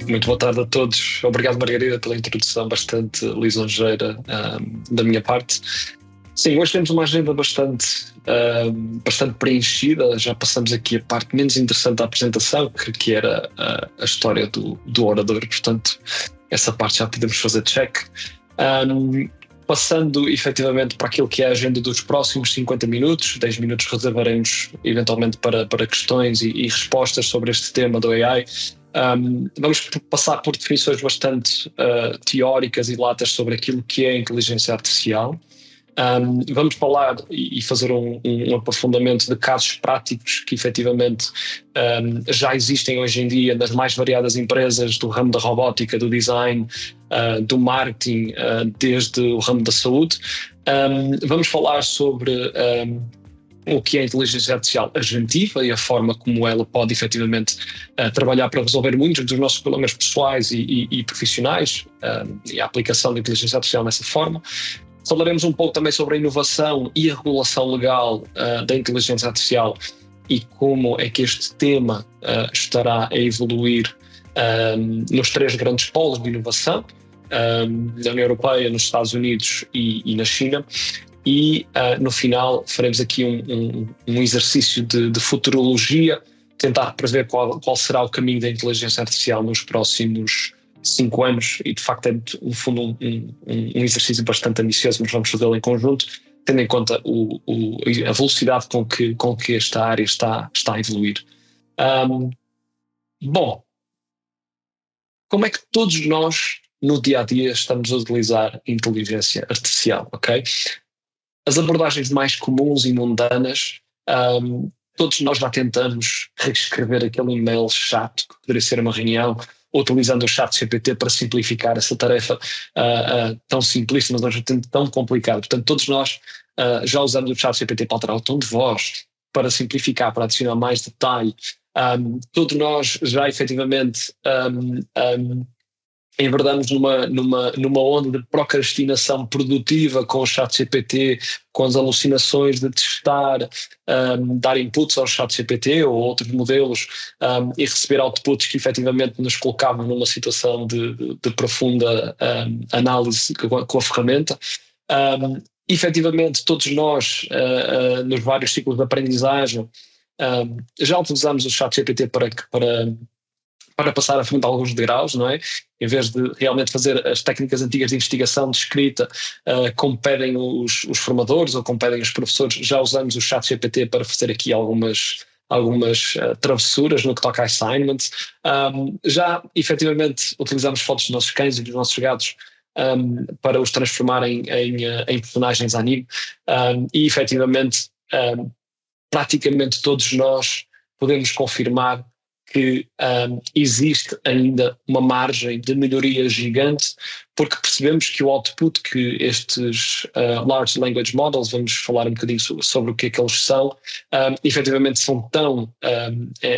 Muito boa tarde a todos. Obrigado, Margarida, pela introdução bastante lisonjeira da minha parte. Sim, hoje temos uma agenda bastante preenchida. Já passamos aqui a parte menos interessante da apresentação, que era a história do orador. Portanto, essa parte já podemos fazer check. Passando efetivamente para aquilo que é a agenda dos próximos 50 minutos, 10 minutos reservaremos eventualmente para questões e respostas sobre este tema do AI. Vamos passar por definições bastante teóricas e latas sobre aquilo que é a inteligência artificial. Vamos falar e fazer um aprofundamento de casos práticos que efetivamente já existem hoje em dia nas mais variadas empresas do ramo da robótica, do design, do marketing, desde o ramo da saúde. Vamos falar sobre o que é a inteligência artificial agentiva e a forma como ela pode efetivamente trabalhar para resolver muitos dos nossos problemas pessoais e profissionais, e a aplicação da inteligência artificial nessa forma. Falaremos um pouco também sobre a inovação e a regulação legal da inteligência artificial e como é que este tema estará a evoluir nos três grandes polos de inovação, na União Europeia, nos Estados Unidos e na China. E no final faremos aqui um exercício de futurologia, tentar prever qual será o caminho da inteligência artificial nos próximos 5 anos, e de facto é no fundo um exercício bastante ambicioso, mas vamos fazê-lo em conjunto, tendo em conta a velocidade com que esta área está a evoluir. Bom, como é que todos nós no dia a dia estamos a utilizar inteligência artificial, ok? As abordagens mais comuns e mundanas, todos nós já tentamos reescrever aquele e-mail chato que poderia ser uma reunião, utilizando o ChatGPT para simplificar essa tarefa tão simplista, mas hoje tão complicada. Portanto, todos nós já usamos o ChatGPT para alterar o tom de voz, para simplificar, para adicionar mais detalhe. Todos nós já efetivamente enverdamos numa onda de procrastinação produtiva com o ChatGPT, com as alucinações de testar, dar inputs ao ChatGPT ou outros modelos e receber outputs que efetivamente nos colocavam numa situação de profunda análise com a ferramenta. Efetivamente, todos nós, nos vários ciclos de aprendizagem, já utilizamos o ChatGPT para passar à frente de alguns degraus, não é? Em vez de realmente fazer as técnicas antigas de investigação, de escrita, como pedem os formadores ou como pedem os professores, já usamos o ChatGPT para fazer aqui algumas travessuras no que toca a assignments. Já, efetivamente, utilizamos fotos dos nossos cães e dos nossos gatos para os transformarem em personagens anime. E, efetivamente, praticamente todos nós podemos confirmar que existe ainda uma margem de melhoria gigante, porque percebemos que o output que estes Large Language Models, vamos falar um bocadinho sobre o que é que eles são, efetivamente são tão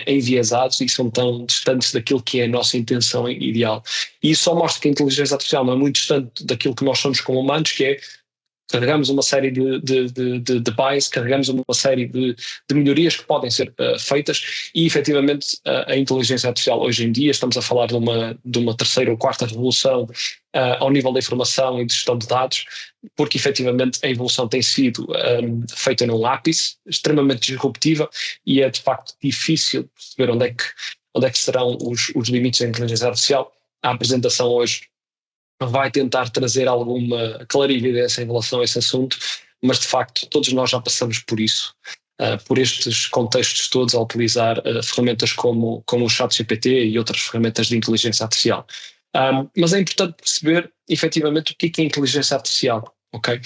enviesados e são tão distantes daquilo que é a nossa intenção ideal. E isso só mostra que a inteligência artificial não é muito distante daquilo que nós somos como humanos, que é carregamos uma série de bias, carregamos uma série de melhorias que podem ser feitas e, efetivamente, a inteligência artificial hoje em dia, estamos a falar de uma terceira ou quarta revolução ao nível da informação e de gestão de dados, porque, efetivamente, a evolução tem sido feita num ápice, extremamente disruptiva, e é, de facto, difícil perceber onde é que serão os limites da inteligência artificial. A apresentação hoje vai tentar trazer alguma clarividência em relação a esse assunto, mas de facto todos nós já passamos por isso, por estes contextos todos, a utilizar ferramentas como o ChatGPT e outras ferramentas de inteligência artificial. Mas é importante perceber efetivamente o que é inteligência artificial, ok?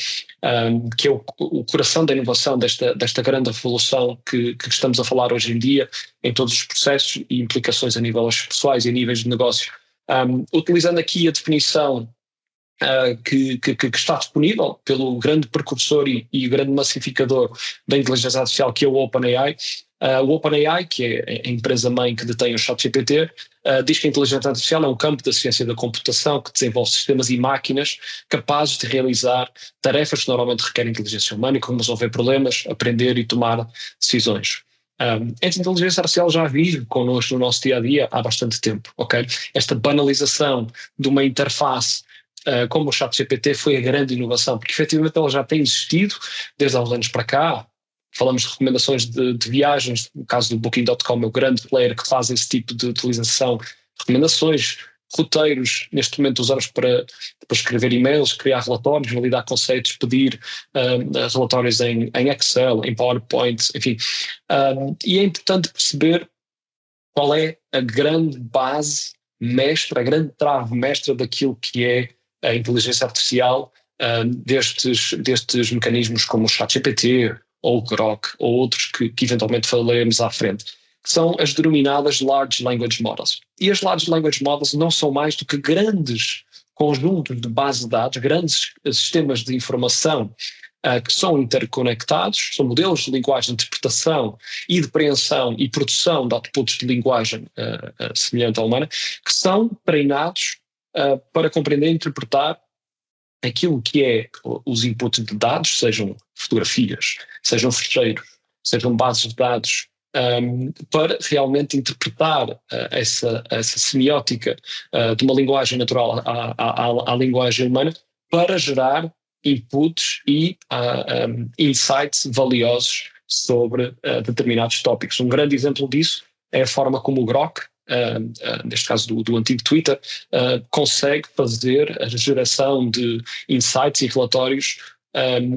Que é o coração da inovação desta grande revolução que estamos a falar hoje em dia, em todos os processos e implicações a níveis pessoais e a níveis de negócio. Utilizando aqui a definição que está disponível pelo grande precursor e grande massificador da inteligência artificial, que é o OpenAI. O OpenAI, que é a empresa-mãe que detém o ChatGPT, diz que a inteligência artificial é um campo da ciência da computação que desenvolve sistemas e máquinas capazes de realizar tarefas que normalmente requerem inteligência humana, como resolver problemas, aprender e tomar decisões. Esta inteligência artificial já vive connosco no nosso dia-a-dia há bastante tempo, ok? Esta banalização de uma interface como o ChatGPT foi a grande inovação, porque efetivamente ela já tem existido desde há uns anos para cá. Falamos de recomendações de viagens, no caso do Booking.com é o grande player que faz esse tipo de utilização, recomendações, roteiros, neste momento usamos para escrever e-mails, criar relatórios, validar conceitos, pedir relatórios em Excel, em PowerPoint, enfim. E é importante perceber qual é a grande base mestra, a grande trave mestra daquilo que é a inteligência artificial destes mecanismos como o ChatGPT ou o Grok ou outros que eventualmente falaremos à frente, que são as denominadas Large Language Models. E as Large Language Models não são mais do que grandes conjuntos de bases de dados, grandes sistemas de informação que são interconectados, são modelos de linguagem de interpretação e de preensão e produção de outputs de linguagem semelhante à humana, que são treinados para compreender e interpretar aquilo que é os inputs de dados, sejam fotografias, sejam ficheiros, sejam bases de dados, para realmente interpretar essa semiótica de uma linguagem natural à linguagem humana para gerar inputs e insights valiosos sobre determinados tópicos. Um grande exemplo disso é a forma como o Grok, neste caso do antigo Twitter, consegue fazer a geração de insights e relatórios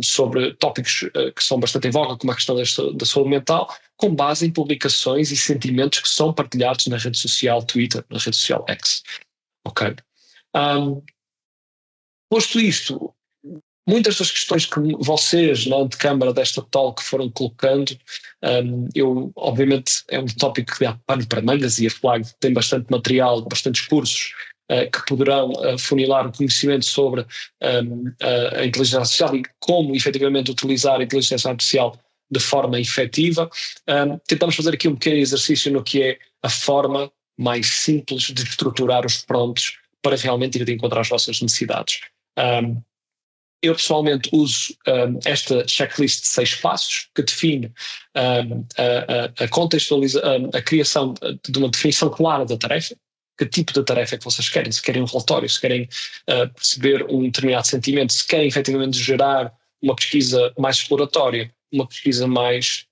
sobre tópicos que são bastante em voga, como a questão da saúde mental, com base em publicações e sentimentos que são partilhados na rede social Twitter, na rede social X. Ok? Posto isto, muitas das questões que vocês na antecâmara desta talk foram colocando, eu, obviamente, é um tópico que dá pano para mangas e a Flag tem bastante material, bastantes cursos que poderão funilar o conhecimento sobre a inteligência artificial e como efetivamente utilizar a inteligência artificial de forma efetiva. Tentamos fazer aqui um pequeno exercício no que é a forma mais simples de estruturar os prompts para realmente ir de encontro às vossas necessidades. Eu pessoalmente uso esta checklist de 6 passos que define a criação de uma definição clara da tarefa. Que tipo de tarefa é que vocês querem? Se querem um relatório, se querem perceber um determinado sentimento, se querem efetivamente gerar uma pesquisa mais exploratória, uma pesquisa mais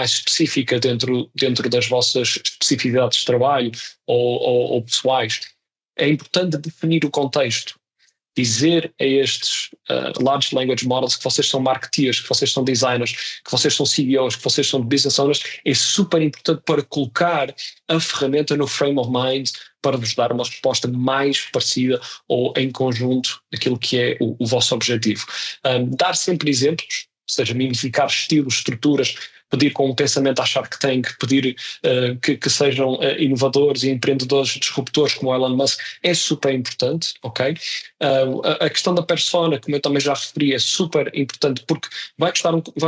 específica dentro das vossas especificidades de trabalho ou pessoais. É importante definir o contexto. Dizer a estes Large Language Models que vocês são marketeers, que vocês são designers, que vocês são CEOs, que vocês são business owners, é super importante para colocar a ferramenta no frame of mind para vos dar uma resposta mais parecida ou em conjunto daquilo que é o vosso objetivo. Dar sempre exemplos, ou seja, mimificar estilos, estruturas, pedir com um pensamento achar que tem, que pedir que sejam inovadores e empreendedores disruptores como o Elon Musk é super importante, ok? A questão da persona, como eu também já referi, é super importante porque vai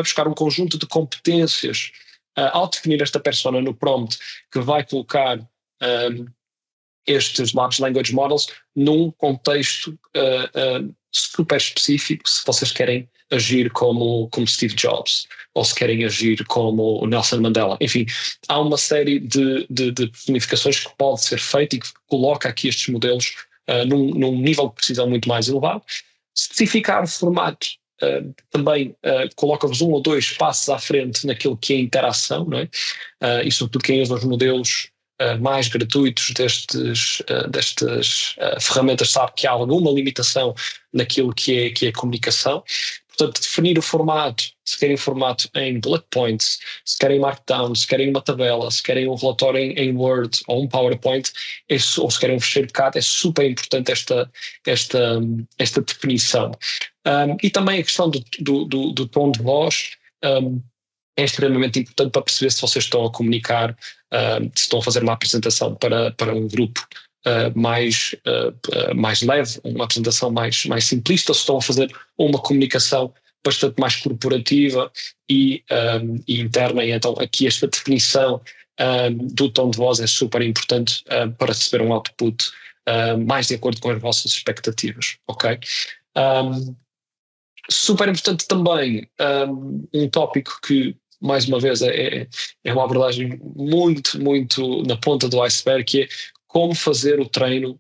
buscar um conjunto de competências ao definir esta persona no prompt que vai colocar estes Large Language Models num contexto super específico, se vocês querem agir como Steve Jobs, ou se querem agir como o Nelson Mandela. Enfim, há uma série de personificações que pode ser feita e que coloca aqui estes modelos num nível de precisão muito mais elevado. Especificar o formato também coloca-vos 1 ou 2 passos à frente naquilo que é interação, não é? E sobretudo quem usa os modelos mais gratuitos destas ferramentas sabe que há alguma limitação naquilo que é comunicação. Portanto, definir o formato, se querem formato em bullet points, se querem markdown, se querem uma tabela, se querem um relatório em Word ou um PowerPoint, ou se querem um fecheiro de CAD, é super importante esta definição. E também a questão do tom de voz é extremamente importante para perceber se vocês estão a comunicar, se estão a fazer uma apresentação para um grupo mais leve, uma apresentação mais simplista, se estão a fazer uma comunicação bastante mais corporativa e interna, e então aqui esta definição do tom de voz é super importante para receber um output mais de acordo com as vossas expectativas, ok? Super importante também um tópico que mais uma vez, é uma abordagem muito, muito na ponta do iceberg, que é como fazer o treino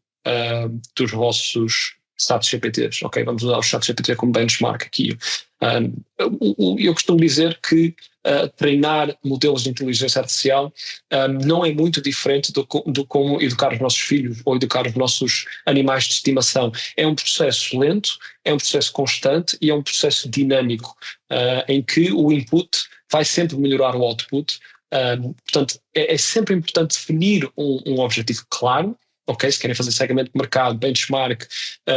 dos vossos chats GPTs. Ok, vamos usar o chat GPT como benchmark aqui. Eu costumo dizer que treinar modelos de inteligência artificial não é muito diferente do como educar os nossos filhos ou educar os nossos animais de estimação. É um processo lento, é um processo constante e é um processo dinâmico, em que o input vai sempre melhorar o output. Portanto, é sempre importante definir um objetivo claro. Ok, se querem fazer segmento de mercado, benchmark,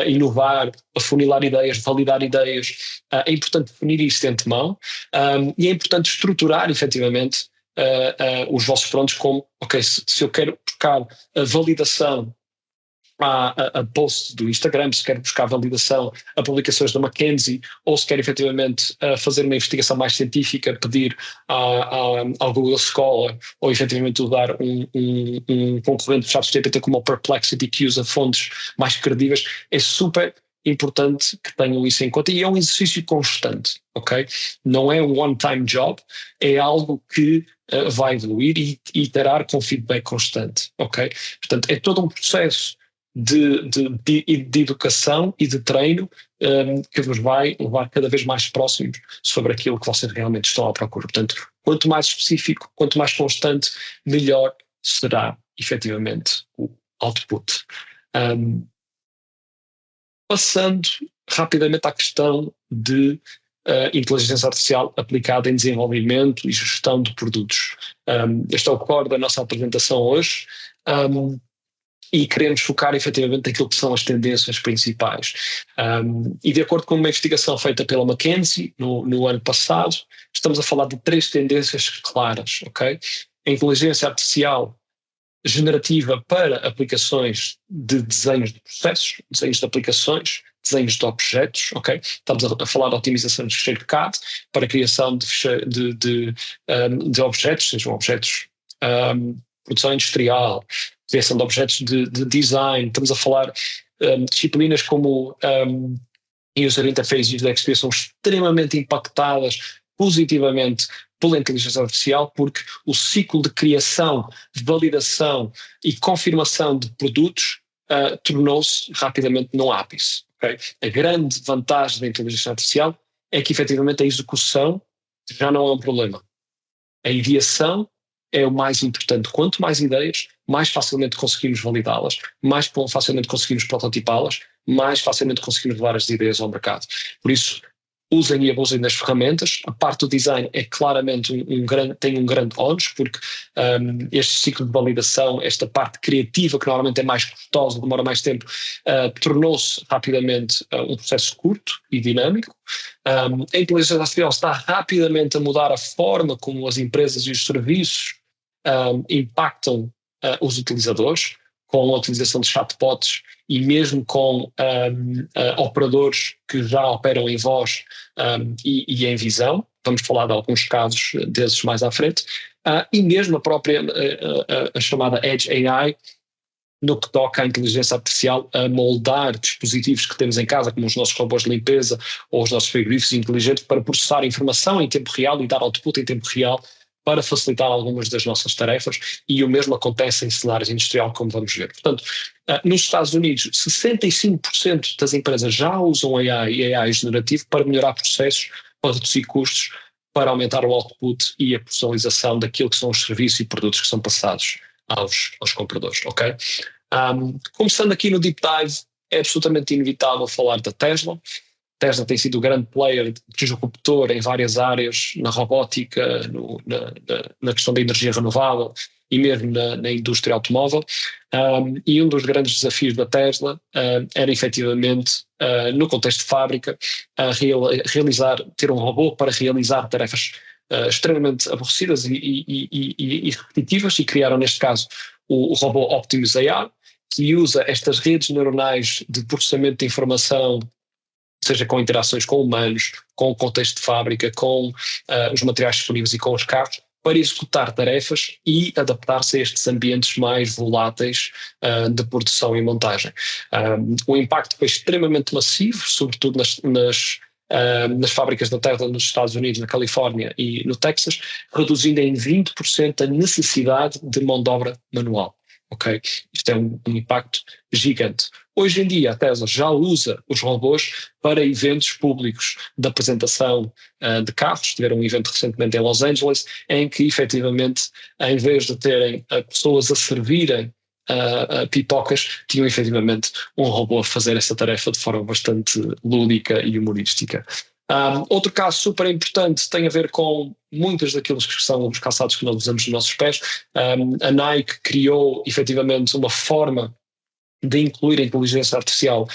inovar, afunilar ideias, validar ideias, é importante definir isso de antemão, e é importante estruturar efetivamente os vossos fronts como, ok, se eu quero buscar a validação a posts do Instagram, se quer buscar validação a publicações da McKinsey, ou se quer efetivamente fazer uma investigação mais científica, pedir ao Google Scholar, ou efetivamente usar um concorrente de ChatGPT como o Perplexity, que usa fontes mais credíveis, é super importante que tenham isso em conta, e é um exercício constante, ok? Não é um one-time job, é algo que vai evoluir e terá com feedback constante, ok? Portanto, é todo um processo de educação e de treino que vos vai levar cada vez mais próximos sobre aquilo que vocês realmente estão à procura. Portanto, quanto mais específico, quanto mais constante, melhor será efetivamente o output. Passando rapidamente à questão de inteligência artificial aplicada em desenvolvimento e gestão de produtos. Este é o core da nossa apresentação hoje. E queremos focar efetivamente naquilo que são as tendências principais. E de acordo com uma investigação feita pela McKinsey no ano passado, estamos a falar de 3 tendências claras, ok? A inteligência artificial generativa para aplicações de desenhos de processos, desenhos de aplicações, desenhos de objetos, ok? Estamos a falar de otimização de ficheiro CAD para a criação de objetos, sejam objetos produção industrial, criação de objetos de design. Estamos a falar disciplinas como User Interface e User Experience são extremamente impactadas positivamente pela inteligência artificial, porque o ciclo de criação, de validação e confirmação de produtos tornou-se rapidamente no ápice. Okay? A grande vantagem da inteligência artificial é que efetivamente a execução já não é um problema. A ideação é o mais importante. Quanto mais ideias, mais facilmente conseguimos validá-las, mais facilmente conseguimos prototipá-las, mais facilmente conseguimos levar as ideias ao mercado. Por isso, usem e abusem das ferramentas. A parte do design é claramente tem um grande ónus, porque este ciclo de validação, esta parte criativa, que normalmente é mais custosa, demora mais tempo, tornou-se rapidamente um processo curto e dinâmico. A inteligência artificial está rapidamente a mudar a forma como as empresas e os serviços impactam os utilizadores, com a utilização de chatbots e mesmo com operadores que já operam em voz e em visão. Vamos falar de alguns casos desses mais à frente. E mesmo a própria a chamada Edge AI, no que toca à inteligência artificial, a moldar dispositivos que temos em casa, como os nossos robôs de limpeza ou os nossos frigoríficos inteligentes, para processar informação em tempo real e dar output em tempo real, para facilitar algumas das nossas tarefas, e o mesmo acontece em cenários industrial, como vamos ver. Portanto, nos Estados Unidos, 65% das empresas já usam AI e AI generativo para melhorar processos, para reduzir custos, para aumentar o output e a personalização daquilo que são os serviços e produtos que são passados aos compradores, ok? Começando aqui no Deep Dive, é absolutamente inevitável falar da Tesla. Tesla tem sido o grande player disruptor em várias áreas, na robótica, na questão da energia renovável e mesmo na indústria automóvel. E um dos grandes desafios da Tesla era efetivamente, no contexto de fábrica, ter um robô para realizar tarefas extremamente aborrecidas e repetitivas, e criaram neste caso o robô Optimus AI, que usa estas redes neuronais de processamento de informação, seja com interações com humanos, com o contexto de fábrica, com os materiais disponíveis e com os carros, para executar tarefas e adaptar-se a estes ambientes mais voláteis de produção e montagem. O impacto foi extremamente massivo, sobretudo nas nas fábricas da Tesla nos Estados Unidos, na Califórnia e no Texas, reduzindo em 20% a necessidade de mão de obra manual. Ok? Isto é um impacto gigante. Hoje em dia a Tesla já usa os robôs para eventos públicos de apresentação de carros. Tiveram um evento recentemente em Los Angeles em que efetivamente, em vez de terem pessoas a servirem pipocas, tinham efetivamente um robô a fazer essa tarefa de forma bastante lúdica e humorística. Outro caso super importante tem a ver com muitos daqueles que são os calçados que nós usamos nos nossos pés. A Nike criou efetivamente uma forma de incluir a inteligência artificial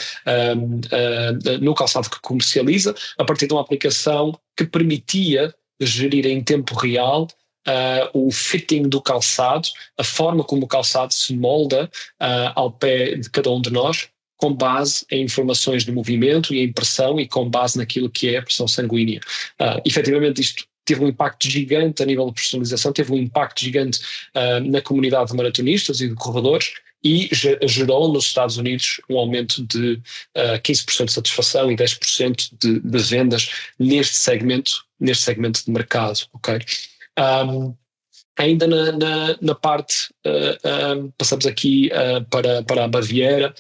no calçado que comercializa, a partir de uma aplicação que permitia gerir em tempo real o fitting do calçado, a forma como o calçado se molda ao pé de cada um de nós, com base em informações de movimento e em pressão e com base naquilo que é a pressão sanguínea. Efetivamente isto teve um impacto gigante a nível de personalização, teve um impacto gigante na comunidade de maratonistas e de corredores e gerou nos Estados Unidos um aumento de 15% de satisfação e 10% de vendas neste segmento de mercado. Okay? Ainda na parte, passamos aqui para a Baviera,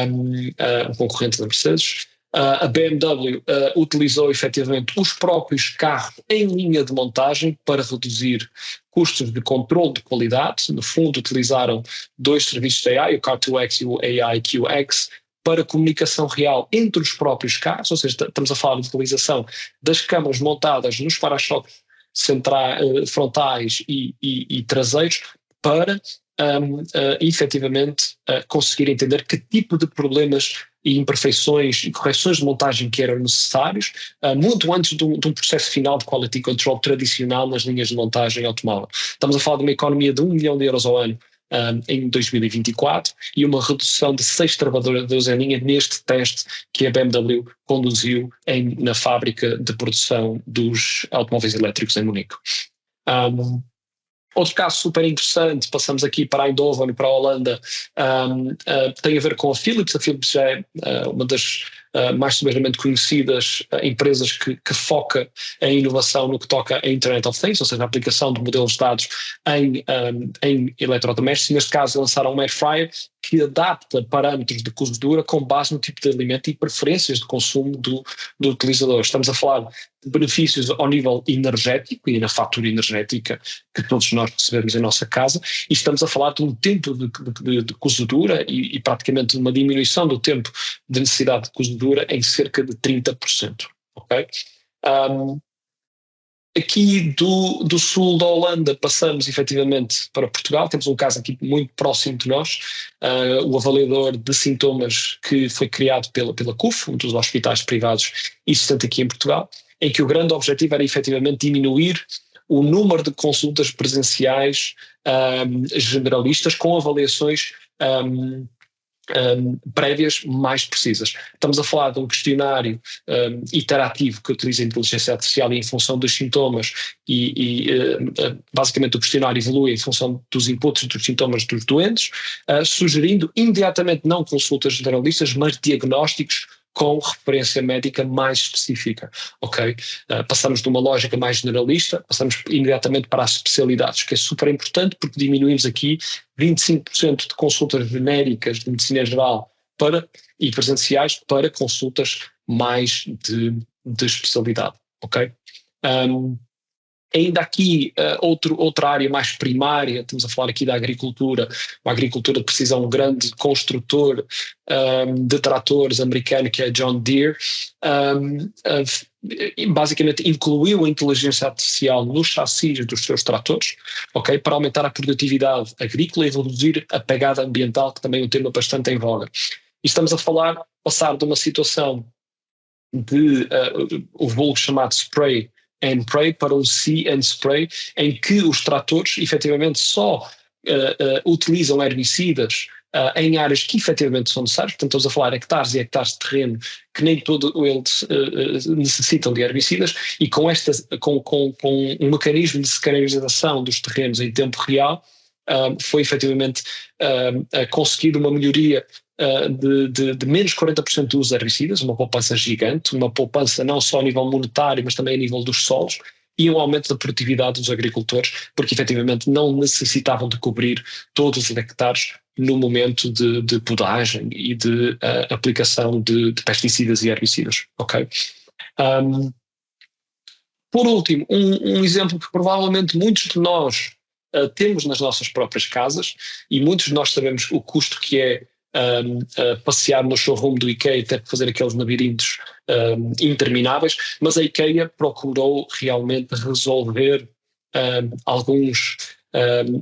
um concorrente da Mercedes. A BMW utilizou efetivamente os próprios carros em linha de montagem para reduzir custos de controle de qualidade. No fundo, utilizaram dois serviços de AI, o Car2X e o AI-QX, para comunicação real entre os próprios carros, ou seja, estamos a falar de utilização das câmaras montadas nos para-choques frontais e traseiros para efetivamente conseguir entender que tipo de problemas e imperfeições e correções de montagem que eram necessários, muito antes de um processo final de quality control tradicional nas linhas de montagem automóvel. Estamos a falar de uma economia de 1 milhão de euros ao ano em 2024 e uma redução de 6 trabalhadores em linha neste teste que a BMW conduziu na fábrica de produção dos automóveis elétricos em Munique. Outro caso super interessante, passamos aqui para Eindhoven e para a Holanda, tem a ver com a Philips. A Philips já é uma das mais subejamente conhecidas empresas que foca em inovação no que toca a Internet of Things, ou seja, a aplicação de modelos de dados em eletrodomésticos. Neste caso lançaram um Air Fryer que adapta parâmetros de cozedura com base no tipo de alimento e preferências de consumo do utilizador. Estamos a falar de benefícios ao nível energético e na fatura energética que todos nós recebemos em nossa casa, e estamos a falar de um tempo de cozedura e praticamente uma diminuição do tempo de necessidade de cozedura em cerca de 30%. Okay? Aqui do sul da Holanda passamos efetivamente para Portugal. Temos um caso aqui muito próximo de nós, o avaliador de sintomas que foi criado pela CUF, um dos hospitais privados existente aqui em Portugal, em que o grande objetivo era efetivamente diminuir o número de consultas presenciais generalistas com avaliações prévias mais precisas. Estamos a falar de um questionário iterativo que utiliza a inteligência artificial e em função dos sintomas basicamente o questionário evolui em função dos inputs dos sintomas dos doentes, sugerindo imediatamente não consultas generalistas, mas diagnósticos com referência médica mais específica, ok? Passamos de uma lógica mais generalista, passamos imediatamente para as especialidades, que é super importante porque diminuímos aqui 25% de consultas genéricas de medicina geral e presenciais para consultas mais de especialidade, ok? Ainda aqui, outra área mais primária, estamos a falar aqui da agricultura, uma agricultura de precisão, um grande construtor de tratores americano que é John Deere, basicamente incluiu a inteligência artificial nos chassis dos seus tratores, okay, para aumentar a produtividade agrícola e reduzir a pegada ambiental, que também é um tema bastante em voga. E estamos a passar de uma situação de o vulgo chamado spray and pray para um see and spray, em que os tratores efetivamente só utilizam herbicidas em áreas que efetivamente são necessárias. Portanto, estamos a falar hectares e hectares de terreno que nem todo eles necessitam de herbicidas, e com um mecanismo de secarinização dos terrenos em tempo real foi efetivamente conseguido uma melhoria de menos 40% do uso de herbicidas, uma poupança gigante, uma poupança não só a nível monetário, mas também a nível dos solos, e um aumento da produtividade dos agricultores, porque efetivamente não necessitavam de cobrir todos os hectares no momento de podagem e de aplicação de pesticidas e herbicidas. Ok? Por último, um exemplo que provavelmente muitos de nós temos nas nossas próprias casas, e muitos de nós sabemos o custo que é passear no showroom do IKEA e ter que fazer aqueles labirintos intermináveis, mas a IKEA procurou realmente resolver alguns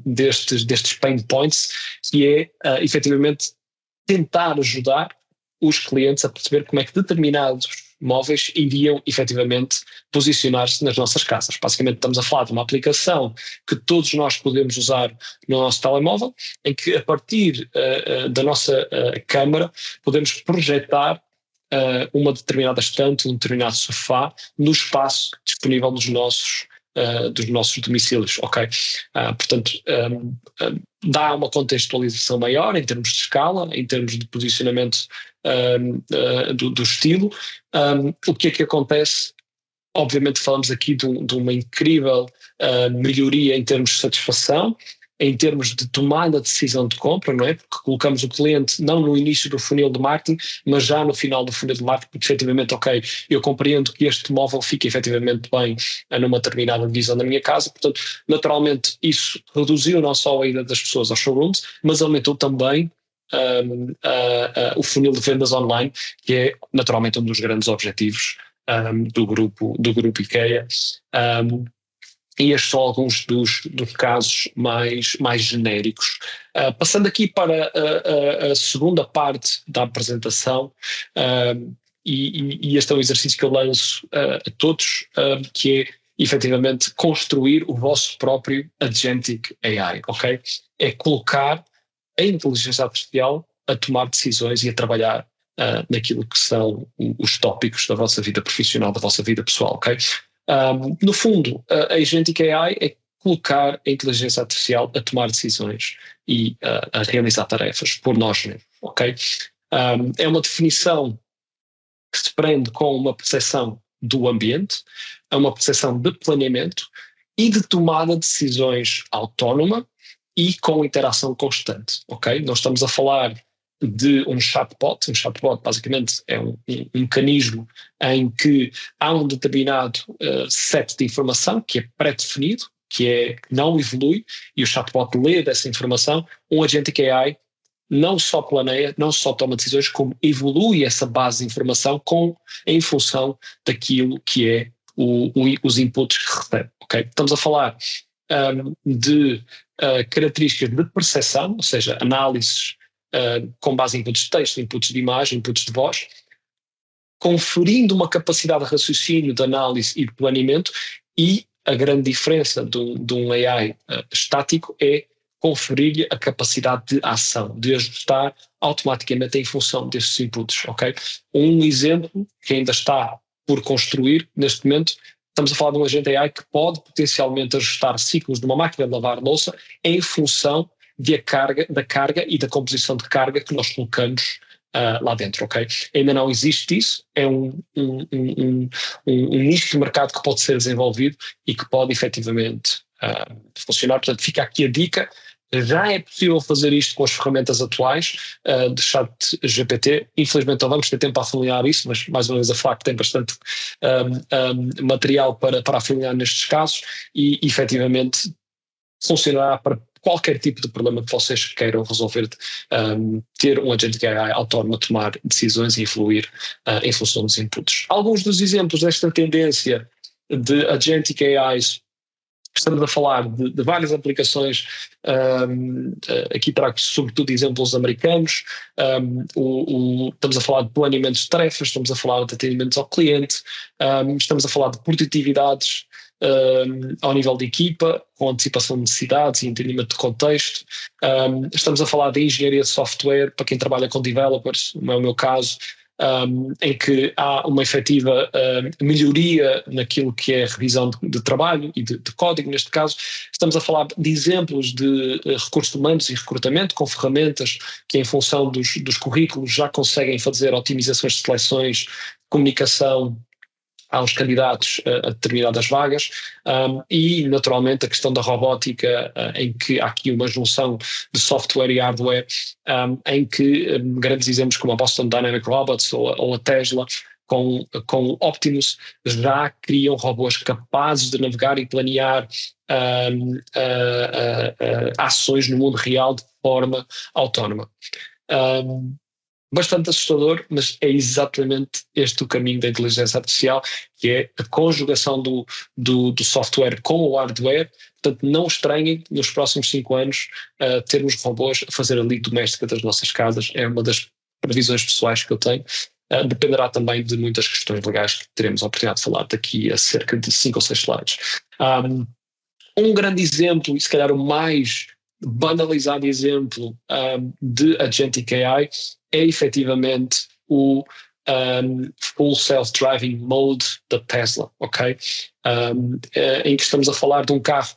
destes pain points, que é efetivamente tentar ajudar os clientes a perceber como é que determinados móveis iriam efetivamente posicionar-se nas nossas casas. Basicamente estamos a falar de uma aplicação que todos nós podemos usar no nosso telemóvel, em que a partir da nossa câmara podemos projetar uma determinada estante, um determinado sofá no espaço disponível dos nossos domicílios, ok? Portanto, dá uma contextualização maior em termos de escala, em termos de posicionamento do estilo. O que é que acontece? Obviamente falamos aqui de uma incrível melhoria em termos de satisfação, em termos de tomada de decisão de compra, não é? Porque colocamos o cliente não no início do funil de marketing, mas já no final do funil de marketing, porque efetivamente, ok, eu compreendo que este móvel fica efetivamente bem numa determinada divisão da minha casa, portanto, naturalmente isso reduziu não só a ida das pessoas aos showrooms, mas aumentou também o funil de vendas online, que é naturalmente um dos grandes objetivos do grupo IKEA. E estes são alguns dos casos mais genéricos. Passando aqui para a segunda parte da apresentação, e este é um exercício que eu lanço a todos, que é efetivamente construir o vosso próprio Agentic AI, ok? É colocar a inteligência artificial a tomar decisões e a trabalhar naquilo que são os tópicos da vossa vida profissional, da vossa vida pessoal, ok? No fundo, a Agentic AI é colocar a inteligência artificial a tomar decisões e a realizar tarefas por nós mesmos, ok? É uma definição que se prende com uma percepção do ambiente, é uma percepção de planeamento e de tomada de decisões autónoma e com interação constante, ok? Nós estamos a falar de um chatbot. Um chatbot basicamente é um mecanismo em que há um determinado set de informação que é pré-definido, que não evolui, e o chatbot lê dessa informação. Um Agentic AI não só planeia, não só toma decisões, como evolui essa base de informação em função daquilo que é os inputs que recebe, ok? Estamos a falar de características de percepção, ou seja, análises com base em inputs de texto, inputs de imagem, inputs de voz, conferindo uma capacidade de raciocínio, de análise e de planeamento, e a grande diferença de um AI estático é conferir-lhe a capacidade de ação, de ajustar automaticamente em função destes inputs, ok? Um exemplo que ainda está por construir neste momento, estamos a falar de um agente AI que pode potencialmente ajustar ciclos de uma máquina de lavar louça em função da carga e da composição de carga que nós colocamos lá dentro, ok? Ainda não existe isso, é um nicho de mercado que pode ser desenvolvido e que pode efetivamente funcionar. Portanto, fica aqui a dica. Já é possível fazer isto com as ferramentas atuais de ChatGPT. Infelizmente não vamos ter tempo para afiliar isso, mas mais uma vez a FLAC tem bastante material para afiliar nestes casos e efetivamente funcionará para qualquer tipo de problema que vocês queiram resolver, ter um Agentic AI autónomo a tomar decisões e evoluir em função dos inputs. Alguns dos exemplos desta tendência de Agentic AIs, estamos a falar de várias aplicações, aqui trago sobretudo exemplos americanos, estamos a falar de planeamento de tarefas, estamos a falar de atendimentos ao cliente, estamos a falar de produtividades ao nível de equipa, com antecipação de necessidades e entendimento de contexto. Estamos a falar de engenharia de software para quem trabalha com developers, não é o meu caso. em que há uma efetiva melhoria naquilo que é a revisão de trabalho e de código, neste caso. Estamos a falar de exemplos de recursos humanos e recrutamento com ferramentas que, em função dos currículos, já conseguem fazer otimizações de seleções, comunicação aos candidatos a determinadas vagas, e naturalmente a questão da robótica, em que há aqui uma junção de software e hardware, em que grandes exemplos como a Boston Dynamic Robots ou a Tesla com Optimus já criam robôs capazes de navegar e planear ações no mundo real de forma autónoma. Bastante assustador, mas é exatamente este o caminho da inteligência artificial, que é a conjugação do software com o hardware. Portanto, não estranhem nos próximos 5 anos termos robôs a fazer a liga doméstica das nossas casas. É uma das previsões pessoais que eu tenho. Dependerá também de muitas questões legais que teremos a oportunidade de falar daqui a cerca de 5 ou 6 slides. Um grande exemplo, e se calhar o mais banalizado exemplo de Agentic AI é efetivamente o Full Self-Driving Mode da Tesla, ok? Em que estamos a falar de um carro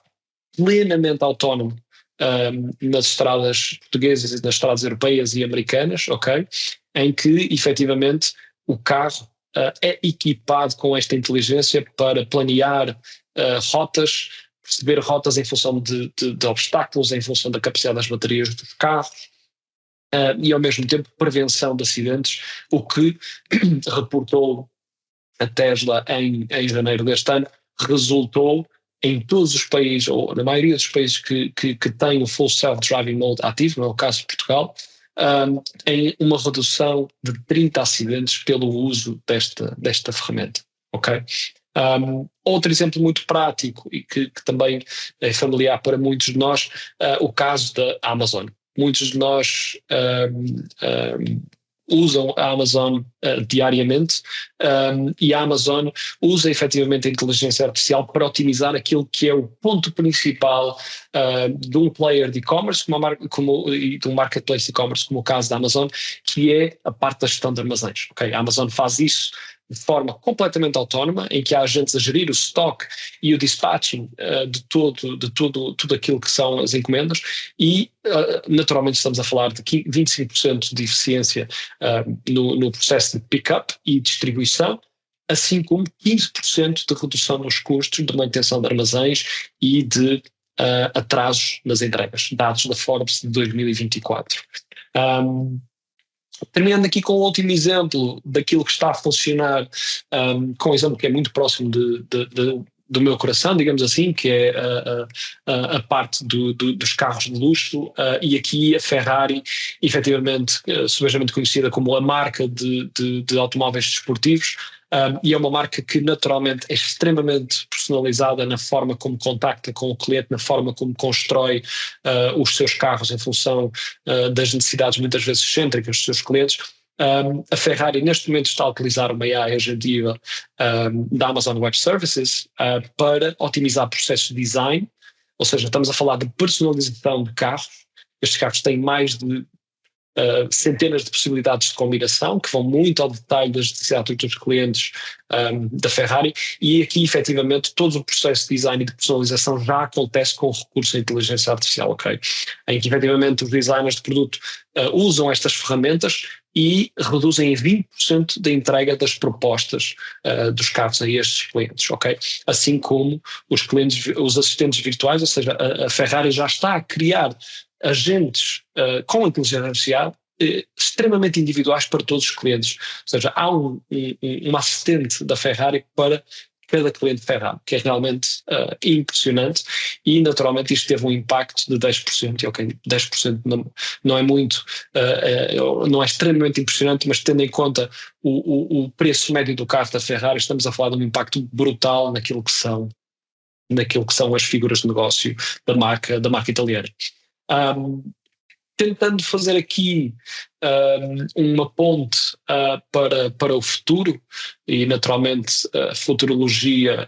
plenamente autónomo nas estradas portuguesas e nas estradas europeias e americanas, ok? Em que efetivamente o carro é equipado com esta inteligência para planear rotas, perceber rotas em função de obstáculos, em função da capacidade das baterias dos carros, e ao mesmo tempo prevenção de acidentes, o que reportou a Tesla em janeiro deste ano, resultou em todos os países, ou na maioria dos países que têm o Full Self-Driving Mode ativo, não é o caso de Portugal, em uma redução de 30 acidentes pelo uso desta ferramenta, ok? Outro exemplo muito prático e que também é familiar para muitos de nós, o caso da Amazon. Muitos de nós usam a Amazon diariamente, e a Amazon usa efetivamente a inteligência artificial para otimizar aquilo que é o ponto principal de um player de e-commerce e de um marketplace de e-commerce, como o caso da Amazon, que é a parte da gestão de armazéns. Okay? A Amazon faz isso de forma completamente autónoma, em que há agentes a gerir o stock e o dispatching de tudo aquilo que são as encomendas, e naturalmente estamos a falar de 25% de eficiência no processo de pick-up e distribuição, assim como 15% de redução nos custos de manutenção de armazéns e de atrasos nas entregas, dados da Forbes de 2024. Terminando aqui com o último exemplo daquilo que está a funcionar, com um exemplo que é muito próximo do meu coração, digamos assim, que é a parte dos carros de luxo, e aqui a Ferrari, efetivamente, subejamente conhecida como a marca de automóveis desportivos, e é uma marca que naturalmente é extremamente personalizada na forma como contacta com o cliente, na forma como constrói os seus carros em função das necessidades muitas vezes excêntricas dos seus clientes. A Ferrari neste momento está a utilizar uma AI agentiva da Amazon Web Services para otimizar processos de design, ou seja, estamos a falar de personalização de carros. Estes carros têm mais de centenas de possibilidades de combinação que vão muito ao detalhe das necessidades dos clientes da Ferrari, e aqui efetivamente todo o processo de design e de personalização já acontece com o recurso da inteligência artificial, ok? Em que efetivamente os designers de produto usam estas ferramentas e reduzem em 20% da entrega das propostas dos carros a estes clientes, ok? Assim como os assistentes virtuais, ou seja, a Ferrari já está a criar agentes com inteligência artificial extremamente individuais para todos os clientes. Ou seja, há um assistente da Ferrari para cada cliente Ferrari, que é realmente impressionante, e naturalmente isto teve um impacto de 10%, e ok, 10% não é muito, não é extremamente impressionante, mas tendo em conta o preço médio do carro da Ferrari, estamos a falar de um impacto brutal naquilo que são as figuras de negócio da marca italiana. Tentando fazer aqui uma ponte para o futuro, e naturalmente a futurologia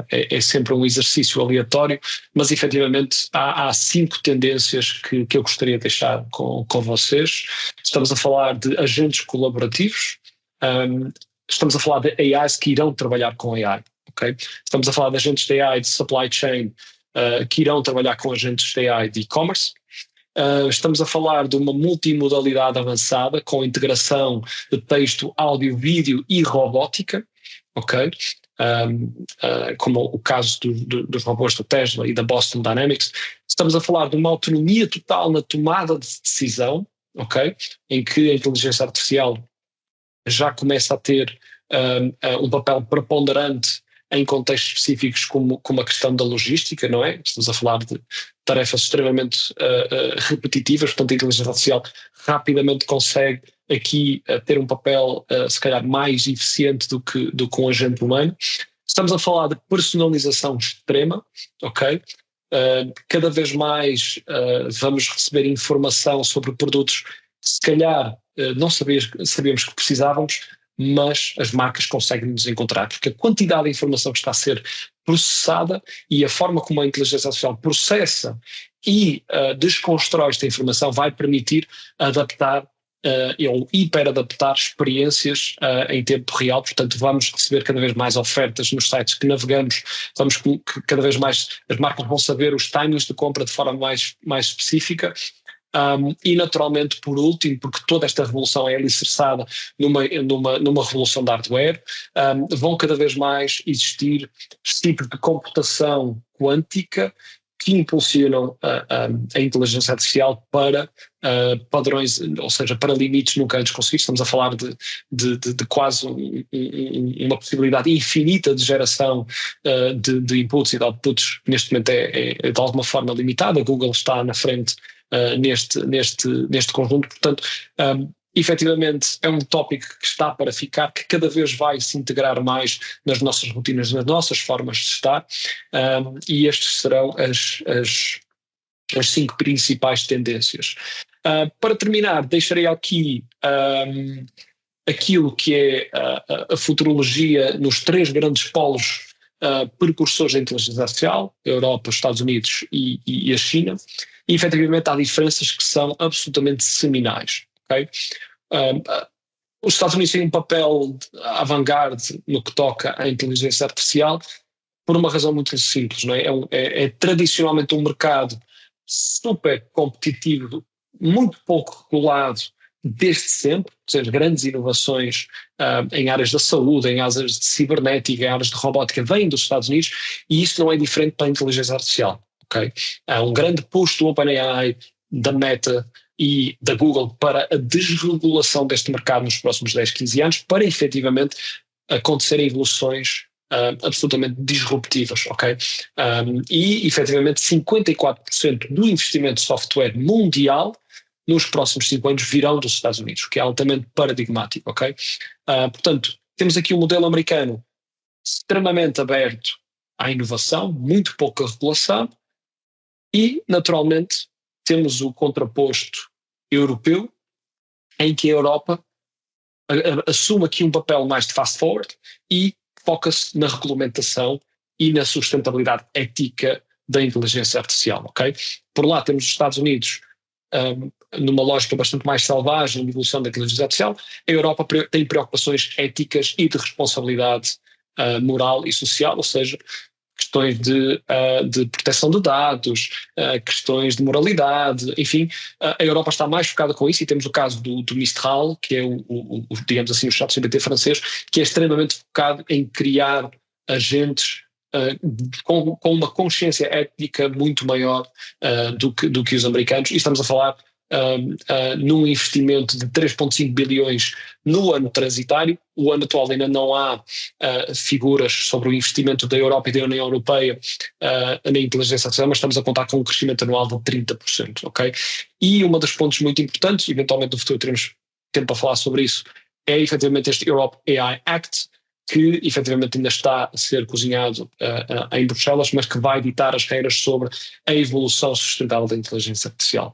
é sempre um exercício aleatório, mas efetivamente há 5 tendências que eu gostaria de deixar com vocês. Estamos a falar de agentes colaborativos, Um, Estamos a falar de AIs que irão trabalhar com AI. Okay? Estamos a falar de agentes de AI de supply chain que irão trabalhar com agentes de AI de e-commerce. Estamos a falar de uma multimodalidade avançada com integração de texto, áudio, vídeo e robótica, ok? Como o caso dos robôs da Tesla e da Boston Dynamics. Estamos a falar de uma autonomia total na tomada de decisão, ok? Em que a inteligência artificial já começa a ter um papel preponderante em contextos específicos como a questão da logística, não é? Estamos a falar de tarefas extremamente repetitivas, portanto a inteligência artificial rapidamente consegue aqui ter um papel se calhar mais eficiente do que um agente humano. Estamos a falar de personalização extrema, ok? Cada vez mais vamos receber informação sobre produtos que se calhar não sabíamos que precisávamos, mas as marcas conseguem nos encontrar, porque a quantidade de informação que está a ser processada e a forma como a inteligência artificial processa e desconstrói esta informação vai permitir adaptar ou hiperadaptar experiências em tempo real. Portanto, vamos receber cada vez mais ofertas nos sites que navegamos, cada vez mais as marcas vão saber os timings de compra de forma mais específica. E naturalmente, por último, porque toda esta revolução é alicerçada numa revolução de hardware, vão cada vez mais existir tipos de computação quântica que impulsionam a inteligência artificial para padrões, ou seja, para limites nunca antes conseguidos. Estamos a falar de quase uma possibilidade infinita de geração de inputs e de outputs, que neste momento é de alguma forma limitada. A Google está na frente neste conjunto, portanto, efetivamente é um tópico que está para ficar, que cada vez vai se integrar mais nas nossas rotinas, nas nossas formas de estar, e estes serão as 5 principais tendências. Para terminar, deixarei aqui aquilo que é a futurologia nos 3 grandes polos precursores da inteligência artificial, a Europa, os Estados Unidos e a China. E efetivamente há diferenças que são absolutamente seminais. Okay? Os Estados Unidos têm um papel avant-garde no que toca à inteligência artificial por uma razão muito simples. Não é? É tradicionalmente um mercado super competitivo, muito pouco regulado desde sempre, ou seja, grandes inovações em áreas da saúde, em áreas de cibernética, em áreas de robótica vêm dos Estados Unidos, e isso não é diferente para a inteligência artificial. Okay? Há um grande push do OpenAI, da Meta e da Google para a desregulação deste mercado nos próximos 10, 15 anos, para efetivamente acontecerem evoluções absolutamente disruptivas. Okay? E efetivamente 54% do investimento de software mundial nos próximos 5 anos virão dos Estados Unidos, o que é altamente paradigmático. Okay? Portanto, temos aqui um modelo americano extremamente aberto à inovação, muito pouca regulação, e, naturalmente, temos o contraposto europeu, em que a Europa assume aqui um papel mais de fast forward e foca-se na regulamentação e na sustentabilidade ética da inteligência artificial. Okay? Por lá temos os Estados Unidos numa lógica bastante mais selvagem de evolução da inteligência artificial. A Europa tem preocupações éticas e de responsabilidade moral e social, ou seja, questões de proteção de dados, questões de moralidade, enfim, a Europa está mais focada com isso, e temos o caso do Mistral, que é digamos assim, o ChatGPT francês, que é extremamente focado em criar agentes com uma consciência ética muito maior do que os americanos, e estamos a falar num investimento de 3,5 bilhões no ano transitário. O ano atual ainda não há figuras sobre o investimento da Europa e da União Europeia na inteligência artificial, mas estamos a contar com um crescimento anual de 30%. Okay? E um dos pontos muito importantes, eventualmente no futuro teremos tempo para falar sobre isso, é efetivamente este Europe AI Act, que efetivamente ainda está a ser cozinhado em Bruxelas, mas que vai ditar as regras sobre a evolução sustentável da inteligência artificial.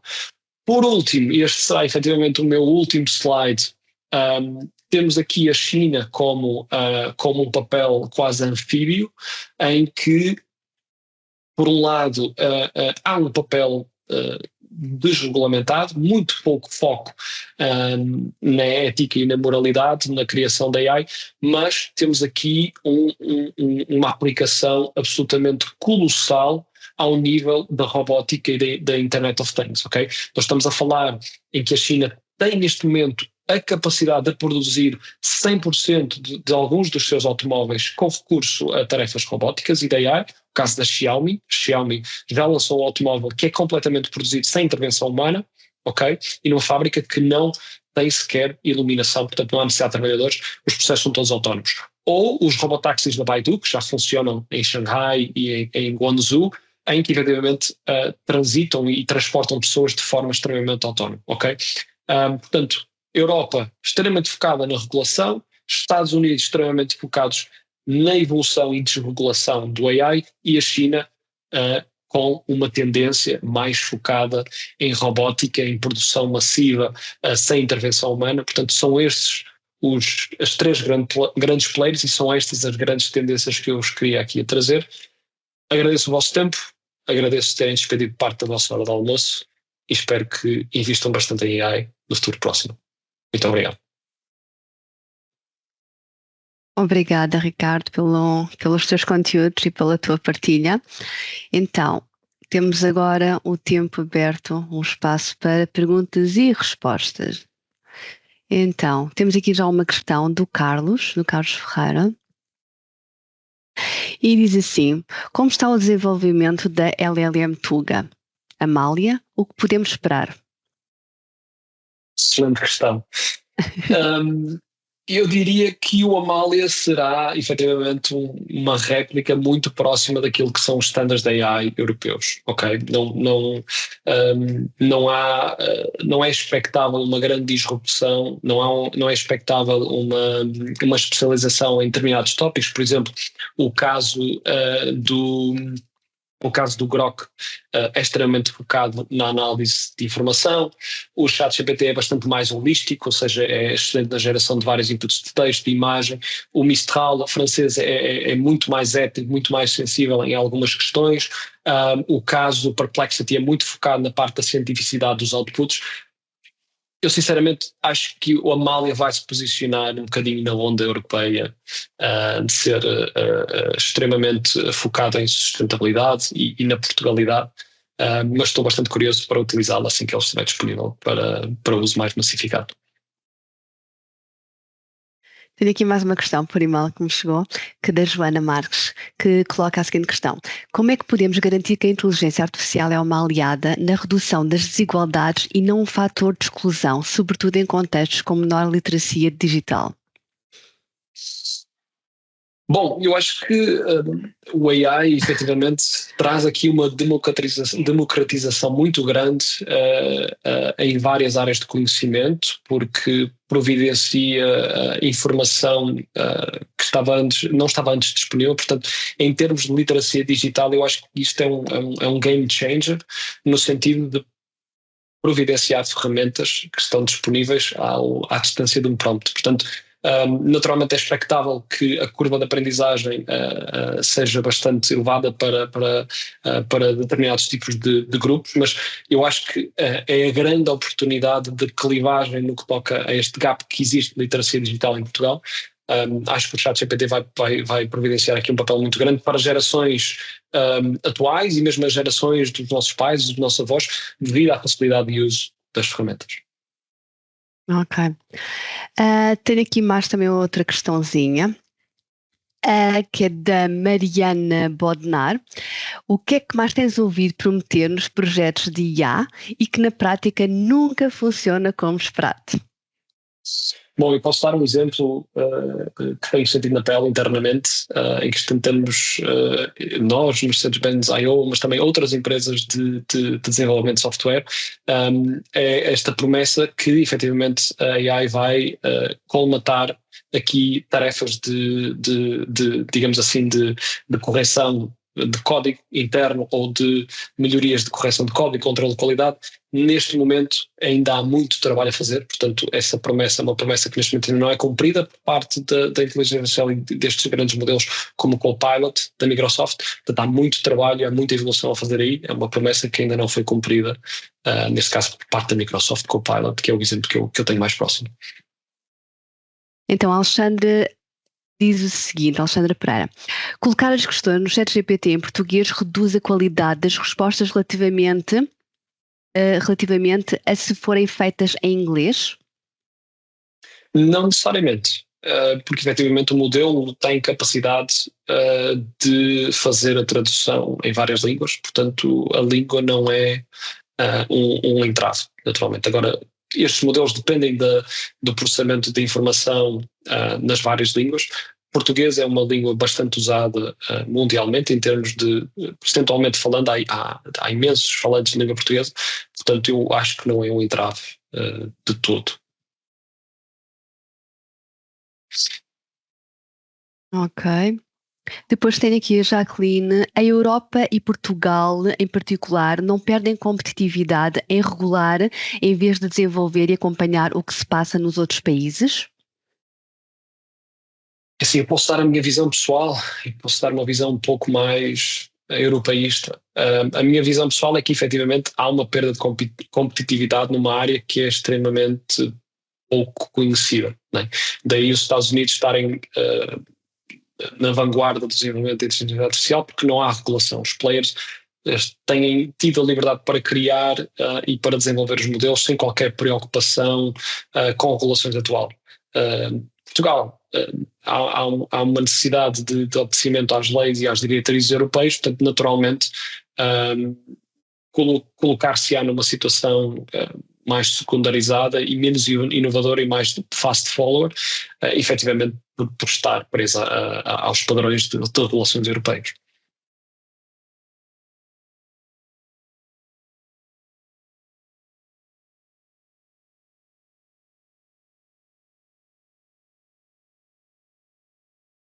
Por último, este será efetivamente o meu último slide, temos aqui a China como um papel quase anfíbio, em que, por um lado, há um papel desregulamentado, muito pouco foco na ética e na moralidade, na criação da AI, mas temos aqui uma aplicação absolutamente colossal ao nível da robótica e da Internet of Things, ok? Nós estamos a falar em que a China tem neste momento a capacidade de produzir 100% de alguns dos seus automóveis com recurso a tarefas robóticas e da AI. O caso da Xiaomi já lançou um automóvel que é completamente produzido sem intervenção humana, ok? E numa fábrica que não tem sequer iluminação, portanto não há necessidade de trabalhadores, os processos são todos autónomos. Ou os robotáxis da Baidu, que já funcionam em Xangai e em Guangzhou, em que efetivamente transitam e transportam pessoas de forma extremamente autónoma, ok? Portanto, Europa extremamente focada na regulação, Estados Unidos extremamente focados na evolução e desregulação do AI e a China com uma tendência mais focada em robótica, em produção massiva, sem intervenção humana. Portanto, são estes as três grandes players e são estas as grandes tendências que eu vos queria aqui a trazer. Agradeço o vosso tempo, agradeço terem despedido parte da vossa hora de almoço e espero que invistam bastante em AI no futuro próximo. Muito obrigado. Obrigada, Ricardo, pelos teus conteúdos e pela tua partilha. Então, temos agora o tempo aberto, um espaço para perguntas e respostas. Então, temos aqui já uma questão do Carlos Ferreira. E diz assim: como está o desenvolvimento da LLM Tuga? Amália, o que podemos esperar? Excelente questão. Eu diria que o Amália será efetivamente uma réplica muito próxima daquilo que são os estándares da AI europeus, ok? Não é expectável uma grande disrupção, não é expectável uma especialização em determinados tópicos. Por exemplo, o caso do Grok é extremamente focado na análise de informação. O ChatGPT é bastante mais holístico, ou seja, é excelente na geração de vários inputs de texto, de imagem. O Mistral francês é muito mais ético, muito mais sensível em algumas questões. O caso do Perplexity é muito focado na parte da cientificidade dos outputs. Eu sinceramente acho que o Amália vai se posicionar um bocadinho na onda europeia de ser extremamente focado em sustentabilidade e na Portugalidade, mas estou bastante curioso para utilizá-lo assim que ele estiver disponível para uso mais massificado. Tenho aqui mais uma questão por e-mail que me chegou, que da Joana Marques, que coloca a seguinte questão: como é que podemos garantir que a inteligência artificial é uma aliada na redução das desigualdades e não um fator de exclusão, sobretudo em contextos com menor literacia digital? Bom, eu acho que o AI efetivamente traz aqui uma democratização muito grande em várias áreas de conhecimento, porque providencia informação que não estava antes disponível. Portanto, em termos de literacia digital, eu acho que isto é um game changer, no sentido de providenciar ferramentas que estão disponíveis à distância de um prompt. Portanto, naturalmente é expectável que a curva de aprendizagem seja bastante elevada para determinados tipos de grupos, mas eu acho que é a grande oportunidade de clivagem no que toca a este gap que existe de literacia digital em Portugal. Acho que o ChatGPT vai providenciar aqui um papel muito grande para gerações atuais e mesmo as gerações dos nossos pais, dos nossos avós, devido à facilidade de uso das ferramentas. Ok. Tenho aqui mais também outra questãozinha, que é da Mariana Bodnar. O que é que mais tens ouvido prometer nos projetos de IA e que na prática nunca funciona como esperado? Bom, eu posso dar um exemplo que tenho sentido na pele internamente, em que tentamos, nós, Mercedes-Benz.io, mas também outras empresas de desenvolvimento de software, é esta promessa que efetivamente a AI vai colmatar aqui tarefas digamos assim, de correção de código interno ou de melhorias de correção de código, controle de qualidade. Neste momento ainda há muito trabalho a fazer, portanto essa promessa é uma promessa que neste momento ainda não é cumprida por parte da inteligência artificial e destes grandes modelos como o Copilot da Microsoft. Portanto há muito trabalho, há muita evolução a fazer aí, é uma promessa que ainda não foi cumprida, neste caso por parte da Microsoft Copilot, que é o exemplo que eu tenho mais próximo. Então, Alexandre diz o seguinte, Alexandra Pereira: colocar as questões no ChatGPT em português reduz a qualidade das respostas relativamente a se forem feitas em inglês? Não necessariamente, porque efetivamente o modelo tem capacidade de fazer a tradução em várias línguas, portanto a língua não é um entrave, naturalmente. Agora, estes modelos dependem do processamento de informação nas várias línguas. Português é uma língua bastante usada mundialmente, em termos de, percentualmente falando, há imensos falantes de língua portuguesa, portanto eu acho que não é um entrave de todo. Ok. Depois tem aqui a Jacqueline: a Europa e Portugal, em particular, não perdem competitividade em regular em vez de desenvolver e acompanhar o que se passa nos outros países? Assim, eu posso dar a minha visão pessoal e posso dar uma visão um pouco mais europeísta. A minha visão pessoal é que efetivamente há uma perda de competitividade numa área que é extremamente pouco conhecida, né? Daí os Estados Unidos estarem na vanguarda do desenvolvimento da inteligência artificial, porque não há regulação. Os players têm tido a liberdade para criar e para desenvolver os modelos sem qualquer preocupação com regulações atual. Portugal, há uma necessidade de obedecimento às leis e às diretrizes europeias, portanto, naturalmente, colocar-se-á numa situação mais secundarizada e menos inovadora e mais fast follower, efetivamente por estar presa aos padrões de regulações europeias.